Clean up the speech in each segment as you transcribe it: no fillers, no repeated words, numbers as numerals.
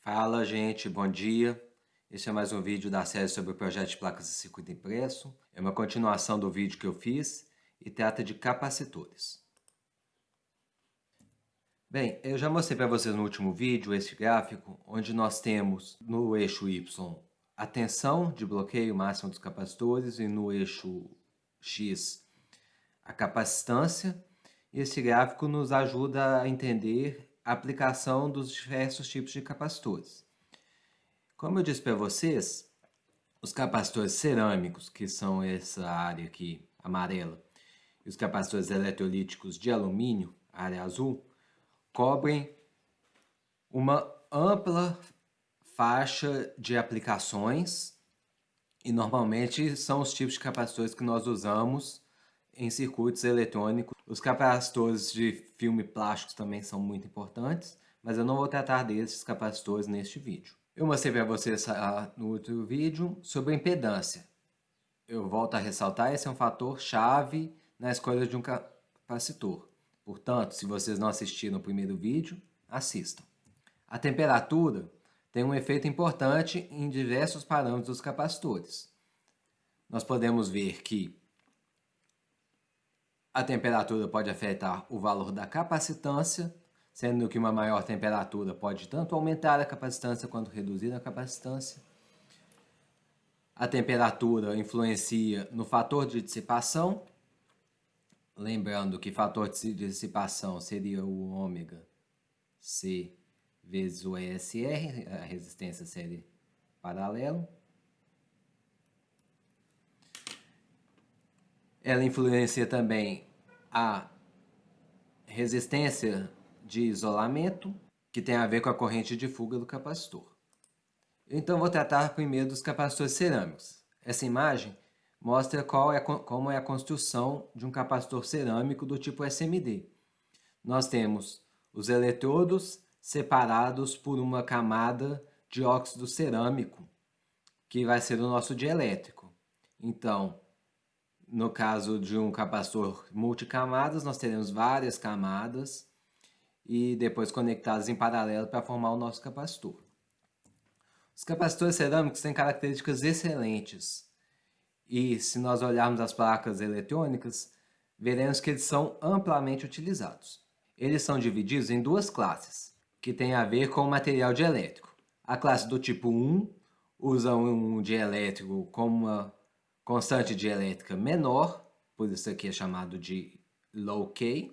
Fala, gente, bom dia. Esse é mais um vídeo da série sobre o projeto de placas de circuito impresso. É uma continuação do vídeo que eu fiz e trata de capacitores. Bem, eu já mostrei para vocês no último vídeo esse gráfico, onde nós temos no eixo Y a tensão de bloqueio máxima dos capacitores e no eixo X a capacitância. E esse gráfico nos ajuda a entender a aplicação dos diversos tipos de capacitores. Como eu disse para vocês, os capacitores cerâmicos, que são essa área aqui amarela, e os capacitores eletrolíticos de alumínio, a área azul, cobrem uma ampla faixa de aplicações e normalmente são os tipos de capacitores que nós usamos em circuitos eletrônicos. Os capacitores de filme plásticos também são muito importantes, mas eu não vou tratar desses capacitores neste vídeo. Eu mostrei para vocês no outro vídeo sobre a impedância. Eu volto a ressaltar, esse é um fator chave na escolha de um capacitor. Portanto, se vocês não assistiram o primeiro vídeo, assistam. A temperatura tem um efeito importante em diversos parâmetros dos capacitores. Nós podemos ver que a temperatura pode afetar o valor da capacitância, sendo que uma maior temperatura pode tanto aumentar a capacitância quanto reduzir a capacitância. A temperatura influencia no fator de dissipação, lembrando que fator de dissipação seria o ômega C vezes o ESR, a resistência série paralelo. Ela influencia também a resistência de isolamento, que tem a ver com a corrente de fuga do capacitor. Então, vou tratar primeiro dos capacitores cerâmicos. Essa imagem mostra como é a construção de um capacitor cerâmico do tipo SMD. Nós temos os eletrodos separados por uma camada de óxido cerâmico, que vai ser o nosso dielétrico. Então, no caso de um capacitor multicamadas, nós teremos várias camadas e depois conectadas em paralelo para formar o nosso capacitor. Os capacitores cerâmicos têm características excelentes e, se nós olharmos as placas eletrônicas, veremos que eles são amplamente utilizados. Eles são divididos em duas classes, que têm a ver com o material dielétrico. A classe do tipo 1 usa um dielétrico com uma constante dielétrica menor, por isso aqui é chamado de low K,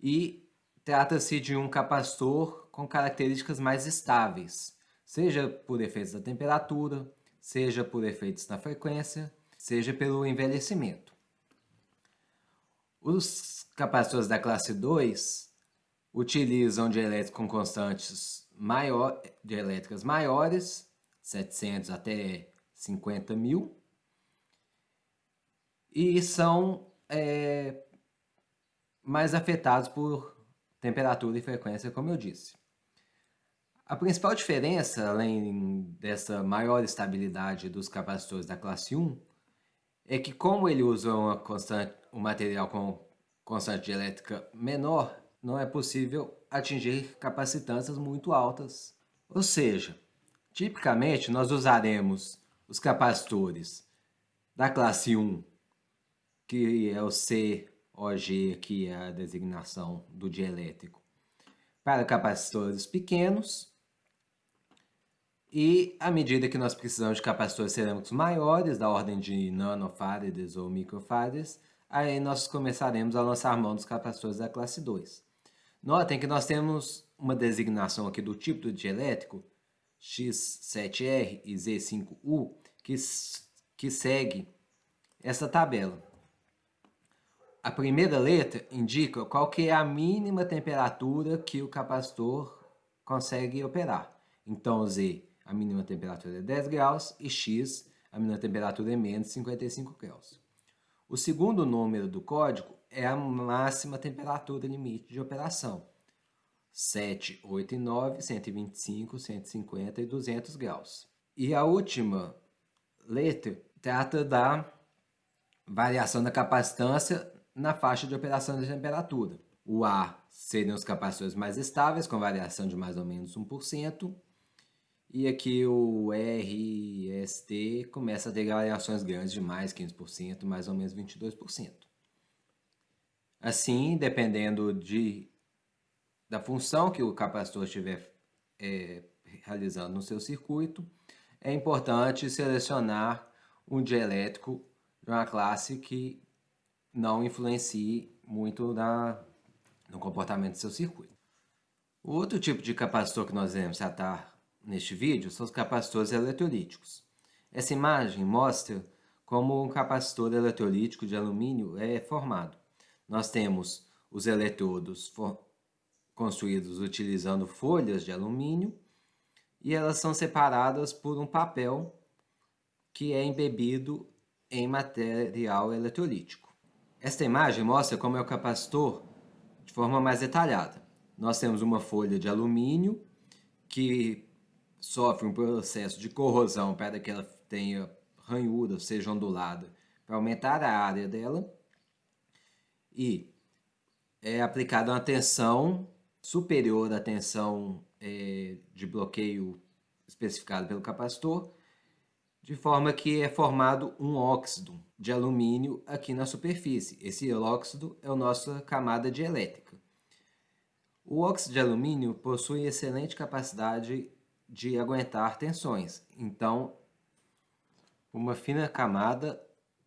e trata-se de um capacitor com características mais estáveis, seja por efeitos da temperatura, seja por efeitos na frequência, seja pelo envelhecimento. Os capacitores da classe 2 utilizam dielétricos com constantes dielétricas maiores, 700 até 50.000, e são mais afetados por temperatura e frequência, como eu disse. A principal diferença, além dessa maior estabilidade dos capacitores da classe 1, é que como ele usa um material com constante dielétrica menor, não é possível atingir capacitâncias muito altas. Ou seja, tipicamente nós usaremos os capacitores da classe 1, que é o COG, que é a designação do dielétrico, para capacitores pequenos. E à medida que nós precisamos de capacitores cerâmicos maiores, da ordem de nanofarads ou microfarads, aí nós começaremos a lançar mão dos capacitores da classe 2. Notem que nós temos uma designação aqui do tipo do dielétrico, X7R e Z5U, que segue essa tabela. A primeira letra indica qual que é a mínima temperatura que o capacitor consegue operar. Então, Z, a mínima temperatura é 10 graus e X, a mínima temperatura é menos 55 graus. O segundo número do código é a máxima temperatura limite de operação. 7, 8 e 9, 125, 150 e 200 graus. E a última letra trata da variação da capacitância na faixa de operação de temperatura. O A seriam os capacitores mais estáveis, com variação de mais ou menos 1%. E aqui o R e ST começa a ter variações grandes de mais 15%, mais ou menos 22%. Assim, dependendo da função que o capacitor estiver realizando no seu circuito, é importante selecionar um dielétrico de uma classe que não influencie muito no comportamento do seu circuito. O outro tipo de capacitor que nós iremos tratar neste vídeo são os capacitores eletrolíticos. Essa imagem mostra como um capacitor eletrolítico de alumínio é formado. Nós temos os eletrodos construídos utilizando folhas de alumínio e elas são separadas por um papel que é embebido em material eletrolítico. Esta imagem mostra como é o capacitor de forma mais detalhada. Nós temos uma folha de alumínio que sofre um processo de corrosão para que ela tenha ranhura, seja ondulada, para aumentar a área dela. E é aplicada uma tensão superior à tensão de bloqueio especificada pelo capacitor, de forma que é formado um óxido de alumínio aqui na superfície. Esse óxido é a nossa camada dielétrica. O óxido de alumínio possui excelente capacidade de aguentar tensões, então uma fina camada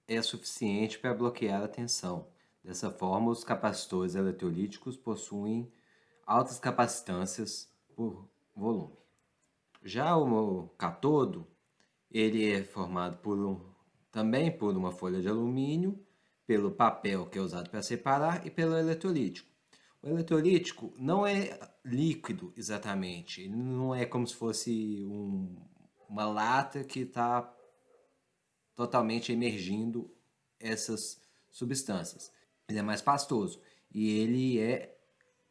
é suficiente para bloquear a tensão. Dessa forma, os capacitores eletrolíticos possuem altas capacitâncias por volume. Já o cátodo, ele é formado também por uma folha de alumínio, pelo papel que é usado para separar e pelo eletrolítico. O eletrolítico não é líquido exatamente, ele não é como se fosse uma lata que está totalmente emergindo essas substâncias. Ele é mais pastoso e ele é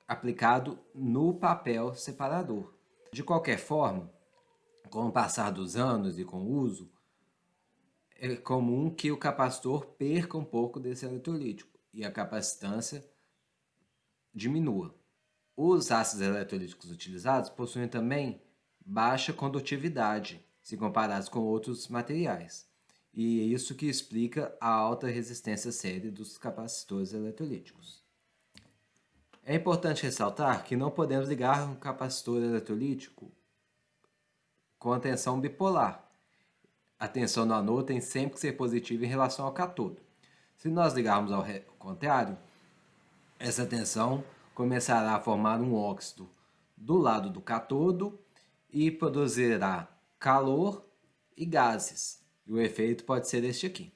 aplicado no papel separador. De qualquer forma, com o passar dos anos e com o uso, é comum que o capacitor perca um pouco desse eletrolítico e a capacitância diminua. Os ácidos eletrolíticos utilizados possuem também baixa condutividade, se comparados com outros materiais. E é isso que explica a alta resistência série dos capacitores eletrolíticos. É importante ressaltar que não podemos ligar um capacitor eletrolítico com a tensão bipolar. A tensão no anodo tem sempre que ser positiva em relação ao cátodo. Se nós ligarmos ao contrário, essa tensão começará a formar um óxido do lado do cátodo e produzirá calor e gases. E o efeito pode ser este aqui.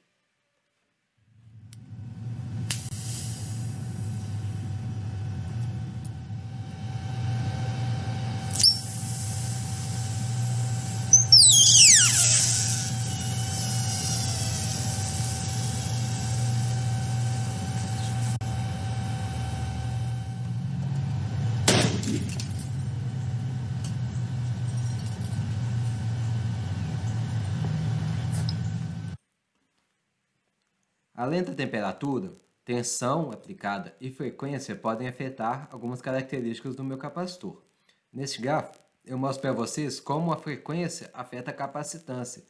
Além da temperatura, tensão aplicada e frequência podem afetar algumas características do meu capacitor. Neste gráfico, eu mostro para vocês como a frequência afeta a capacitância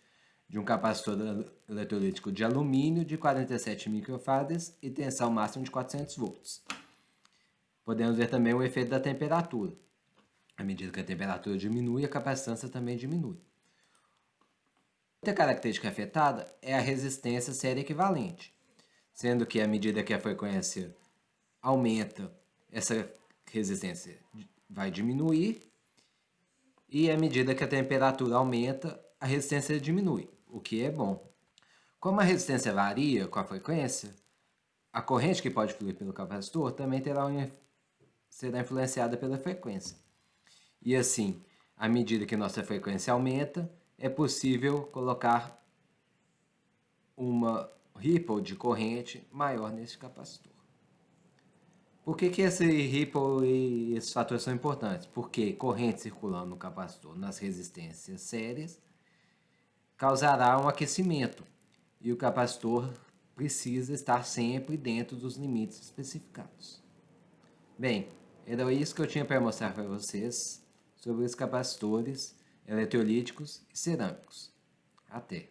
de um capacitor eletrolítico de alumínio de 47 microfarads e tensão máxima de 400 volts. Podemos ver também o efeito da temperatura. À medida que a temperatura diminui, a capacitância também diminui. Outra característica afetada é a resistência série equivalente, sendo que à medida que a frequência aumenta, essa resistência vai diminuir, e à medida que a temperatura aumenta, a resistência diminui, o que é bom. Como a resistência varia com a frequência, a corrente que pode fluir pelo capacitor também será influenciada pela frequência. E assim, à medida que nossa frequência aumenta, é possível colocar uma ripple de corrente maior nesse capacitor. Por que esse ripple e esses fatores são importantes? Porque corrente circulando no capacitor nas resistências sérias causará um aquecimento e o capacitor precisa estar sempre dentro dos limites especificados. Bem, era isso que eu tinha para mostrar para vocês sobre os capacitores eletrolíticos e cerâmicos. Até!